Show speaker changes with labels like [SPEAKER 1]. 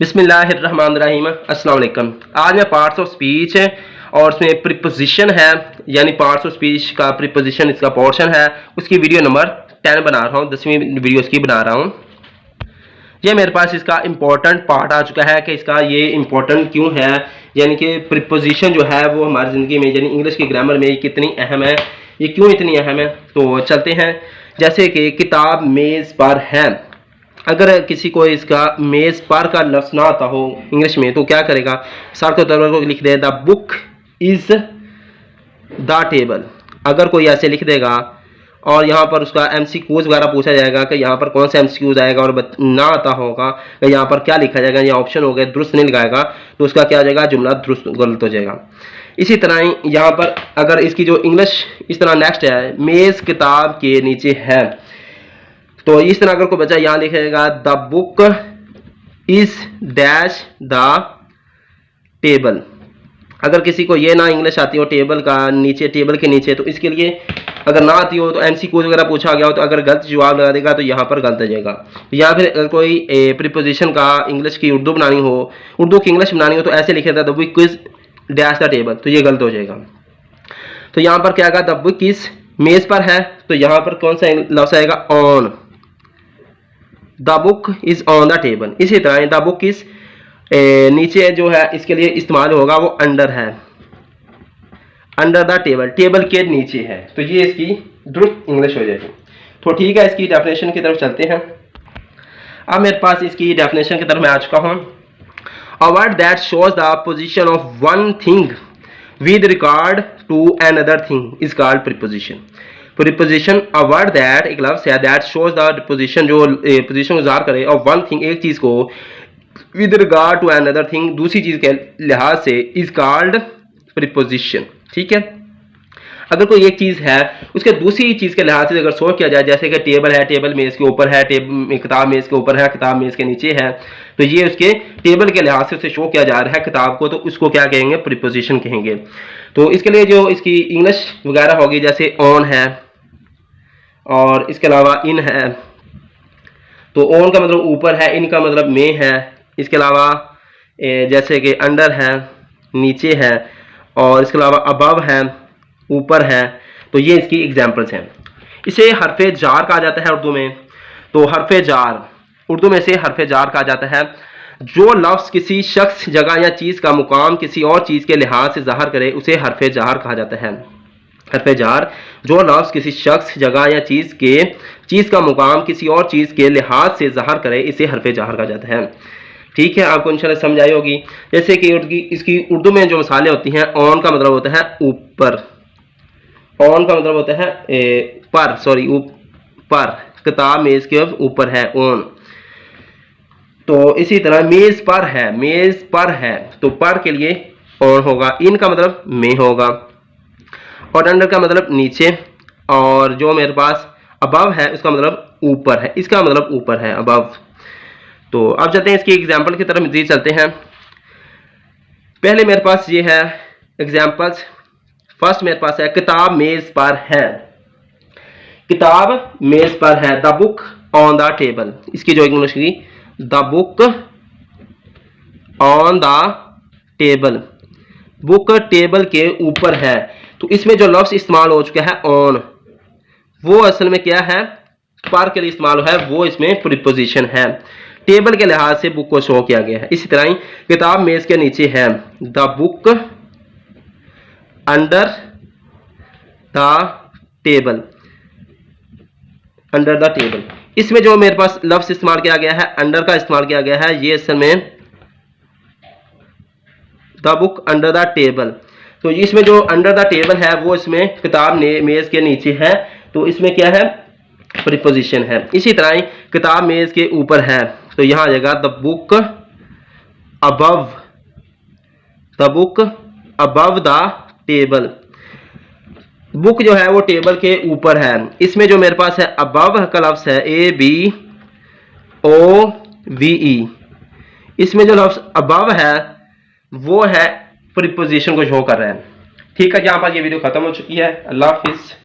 [SPEAKER 1] बिस्मिल्लाहिर्रहमानिर्रहीम अस्सलाम वालेकुम। आज मैं पार्ट्स ऑफ स्पीच है और उसमें प्रीपोजिशन है, यानी पार्ट्स ऑफ स्पीच का प्रीपोजिशन इसका पोर्शन है, उसकी वीडियो नंबर 10 बना रहा हूँ, 10वीं वीडियो इसकी बना रहा हूँ। ये मेरे पास इसका इम्पोर्टेंट पार्ट आ चुका है कि इसका ये इम्पोर्टेंट क्यों है, यानी कि प्रीपोजिशन जो है वो हमारी ज़िंदगी में यानी इंग्लिश की ग्रामर में कितनी अहम है, ये क्यों इतनी अहम है। तो चलते हैं। जैसे कि किताब मेज़ पर है, अगर किसी को इसका मेज़ पर का लफ्ज़ ना आता हो इंग्लिश में तो क्या करेगा, सर के तौर पर लिख दे the book is the table. अगर कोई ऐसे लिख देगा और यहाँ पर उसका MCQs वगैरह पूछा जाएगा कि यहाँ पर कौन सा MCQs आएगा और ना आता होगा कि यहाँ पर क्या लिखा जाएगा, या ऑप्शन हो गया दुरुस्त नहीं लगाएगा तो उसका क्या हो जाएगा, जुमला दुरुस्त गलत हो जाएगा। इसी तरह ही यहाँ पर अगर इसकी जो इंग्लिश इस तरह नेक्स्ट है, मेज़ किताब के नीचे है, तो इस तरह अगर कोई बच्चा यहाँ लिखेगा the book is dash the table. अगर किसी को ये ना इंग्लिश आती हो टेबल का नीचे, टेबल के नीचे, तो इसके लिए अगर ना आती हो तो MCQs वगैरह पूछा गया हो तो अगर गलत जवाब लगा देगा तो यहाँ पर गलत आ जाएगा। या फिर अगर कोई प्रीपोजिशन का इंग्लिश की उर्दू बनानी हो, उर्दू की इंग्लिश बनानी हो, तो ऐसे लिखेगा the book is dash the table, तो ये गलत हो जाएगा। तो यहाँ पर क्या आएगा, द बुक इज मेज पर है, तो यहाँ पर कौन सा लफ्ज़ आएगा, on. The book is on the table. इसी तरह द बुक इज नीचे जो है इसके लिए इस्तेमाल होगा वो अंडर है, अंडर द टेबल, टेबल के नीचे है, तो ये इसकी दुरुस्त इंग्लिश हो जाएगी। तो ठीक है, इसकी डेफिनेशन की तरफ चलते हैं। अब मेरे पास इसकी डेफिनेशन की तरफ मैं आ चुका हूँ। A word that shows the position of one thing with regard to another thing is called preposition. Preposition, a word that, एक लफ्ज़ है, दैट शोज द पोजीशन, जो पोजीशन ज़ाहिर करे, ऑफ वन थिंग, एक चीज़ को, with regard to another thing, दूसरी चीज़ के लिहाज से, इज कॉल्ड प्रीपोजिशन। ठीक है, अगर कोई एक चीज़ है उसके दूसरी चीज़ के लिहाज से अगर शो किया जाए, जैसे कि टेबल है, टेबल मेज़ के ऊपर है, किताब मेज़ के ऊपर है, किताब मेज़ के नीचे है, तो ये उसके टेबल के लिहाज से उसे शो किया जा रहा है किताब को, तो उसको क्या कहेंगे, प्रीपोजिशन कहेंगे। तो इसके लिए जो इसकी इंग्लिश वगैरह होगी, जैसे ऑन है और इसके अलावा इन है, तो ऑन का मतलब ऊपर है, इन का मतलब में है, इसके अलावा जैसे कि अंडर है, नीचे है, और इसके अलावा अबव है, ऊपर है, तो ये इसकी एग्जांपल्स हैं। इसे हरफे जार कहा जाता है उर्दू में। तो हरफे जार, उर्दू में से हरफे जार कहा जाता है जो लफ्ज़ किसी शख्स, जगह या चीज़ का मुकाम किसी और चीज़ के लिहाज से ज़ाहिर करे, उसे हरफे जार कहा जाता है। हरफे जार, जो लफ्ज़ किसी शख्स, जगह या चीज़ का मुकाम किसी और चीज़ के लिहाज से ज़ाहिर करे, इसे हरफे जार कहा जाता है। ठीक है, आपको इंशाल्लाह समझ आई होगी। जैसे कि इसकी उर्दू में जो मिसालें होती हैं, ऑन का मतलब होता है ऊपर, ऑन का मतलब होता है पर, सॉरी ऊपर, किताब मेज़ के ऊपर है, ऑन। तो इसी तरह मेज़ पर है, मेज़ पर है, तो पर के लिए ऑन होगा, इन का मतलब में होगा, और अंडर का मतलब नीचे, और जो मेरे पास अबव है उसका मतलब ऊपर है, इसका मतलब ऊपर है, अबव। तो अब चलते हैं इसकी एग्जाम्पल की तरफ मज़ीद चलते हैं। पहले मेरे पास ये है एग्जाम्पल्स। फर्स्ट मेरे पास है किताब मेज़ पर है, किताब मेज़ पर है, the book on the table. इसकी जो इंग्लिश की, the book on the table, book table के ऊपर है, तो इसमें जो लफ्ज़ इस्तेमाल हो चुका है ऑन, वो असल में क्या है, पर के लिए इस्तेमाल है, वो इसमें प्रीपोजिशन है, टेबल के लिहाज से बुक को शो किया गया है। इसी तरह ही किताब मेज़ के नीचे है, the book under the table, under the table. इसमें जो मेरे पास लफ्ज़ इस्तेमाल किया गया है, अंडर का इस्तेमाल किया गया है, ये असल में the book under the table, तो इसमें जो अंडर द टेबल है वो इसमें किताब मेज़ के नीचे है, तो इसमें क्या है, प्रीपोजिशन है। इसी तरह ही किताब मेज़ के ऊपर है, तो यहाँ आ जाएगा the book above, the book above the table, book जो है वो टेबल के ऊपर है। इसमें जो मेरे पास है अबव का लफ्ज़ है ABOVE, इसमें जो लफ्ज़ अबव है वो है प्रीपोजिशन को शो कर रहा है। ठीक है, यहाँ पर ये वीडियो खत्म हो चुकी है। अल्लाह हाफिज़।